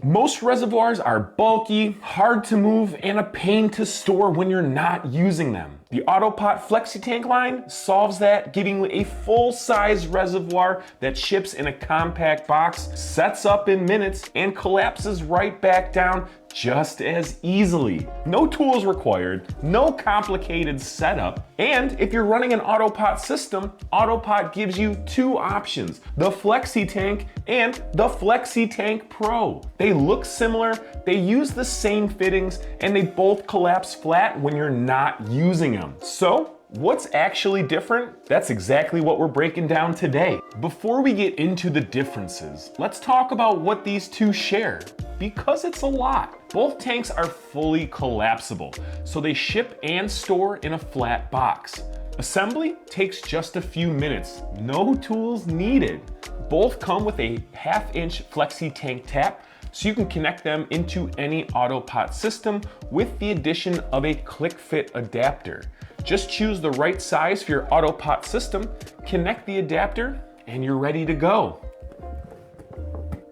Most reservoirs are bulky, hard to move, and a pain to store when you're not using them. The AutoPot FlexiTank line solves that, giving you a full-size reservoir that ships in a compact box, sets up in minutes, and collapses right back down just as easily. No tools required, no complicated setup, and if you're running an AutoPot system, AutoPot gives you two options, the FlexiTank and the FlexiTank Pro. They look similar, they use the same fittings, and they both collapse flat when you're not using them. So, what's actually different? That's exactly what we're breaking down today. Before we get into the differences, let's talk about what these two share, because it's a lot. Both tanks are fully collapsible, so they ship and store in a flat box. Assembly takes just a few minutes, no tools needed. Both come with a 1/2-inch FlexiTank tap, so you can connect them into any AutoPot system with the addition of a click fit adapter. Just choose the right size for your AutoPot system, connect the adapter, and you're ready to go.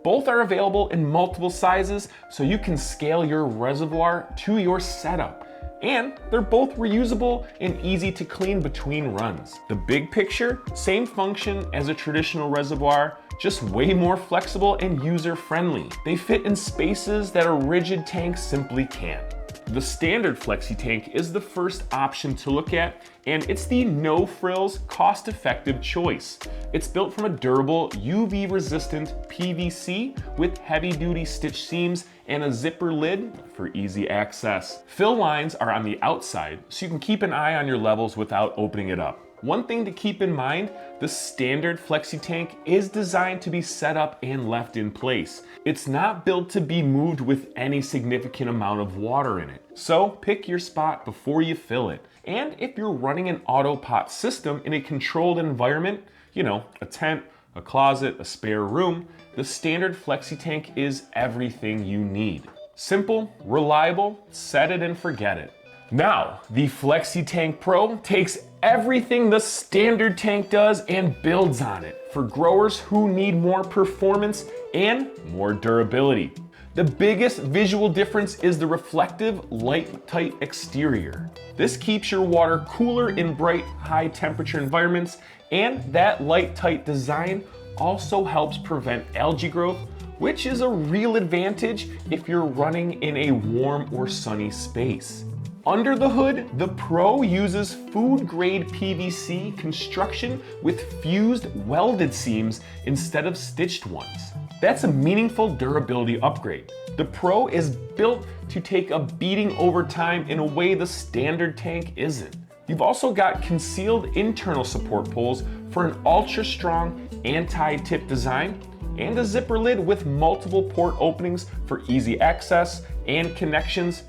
Both are available in multiple sizes, so you can scale your reservoir to your setup. And they're both reusable and easy to clean between runs. The big picture, same function as a traditional reservoir, just way more flexible and user-friendly. They fit in spaces that a rigid tank simply can't. The standard FlexiTank is the first option to look at, and it's the no-frills, cost-effective choice. It's built from a durable, UV-resistant PVC with heavy-duty stitch seams and a zipper lid for easy access. Fill lines are on the outside, so you can keep an eye on your levels without opening it up. One thing to keep in mind, the standard FlexiTank is designed to be set up and left in place. It's not built to be moved with any significant amount of water in it. So pick your spot before you fill it. And if you're running an AutoPot system in a controlled environment, a tent, a closet, a spare room, the standard FlexiTank is everything you need. Simple, reliable, set it and forget it. Now, the FlexiTank Pro takes everything the standard tank does and builds on it for growers who need more performance and more durability. The biggest visual difference is the reflective, light-tight exterior. This keeps your water cooler in bright, high-temperature environments, and that light-tight design also helps prevent algae growth, which is a real advantage if you're running in a warm or sunny space. Under the hood, the Pro uses food-grade PVC construction with fused welded seams instead of stitched ones. That's a meaningful durability upgrade. The Pro is built to take a beating over time in a way the standard tank isn't. You've also got concealed internal support poles for an ultra-strong anti-tip design and a zipper lid with multiple port openings for easy access and connections,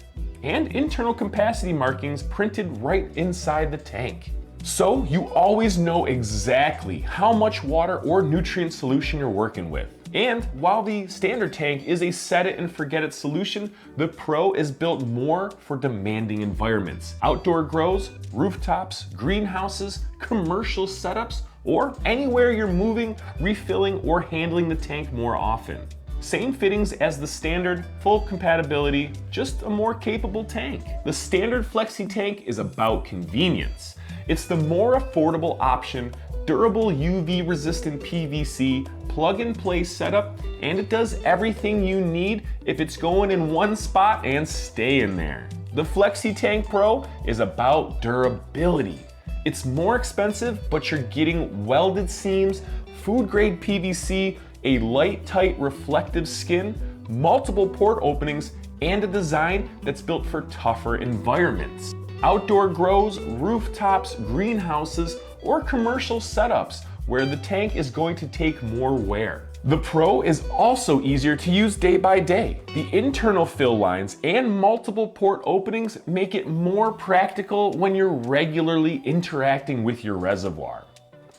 and internal capacity markings printed right inside the tank. So you always know exactly how much water or nutrient solution you're working with. And while the standard tank is a set it and forget it solution, the Pro is built more for demanding environments. Outdoor grows, rooftops, greenhouses, commercial setups, or anywhere you're moving, refilling, or handling the tank more often. Same fittings as the standard, full compatibility, just a more capable tank. The standard FlexiTank is about convenience. It's the more affordable option, durable UV resistant PVC, plug and play setup, and it does everything you need if it's going in one spot and staying there. The FlexiTank Pro is about durability. It's more expensive, but you're getting welded seams, food grade PVC, a light, tight, reflective skin, multiple port openings, and a design that's built for tougher environments. Outdoor grows, rooftops, greenhouses, or commercial setups where the tank is going to take more wear. The Pro is also easier to use day by day. The internal fill lines and multiple port openings make it more practical when you're regularly interacting with your reservoir.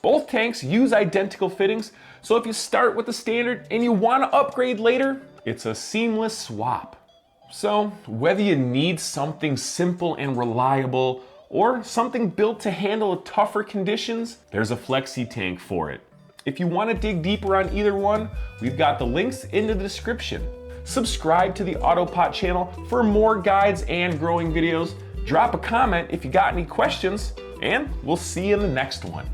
Both tanks use identical fittings, so if you start with the standard and you want to upgrade later, it's a seamless swap. So whether you need something simple and reliable or something built to handle tougher conditions, there's a FlexiTank for it. If you want to dig deeper on either one, we've got the links in the description. Subscribe to the AutoPot channel for more guides and growing videos. Drop a comment if you got any questions, and we'll see you in the next one.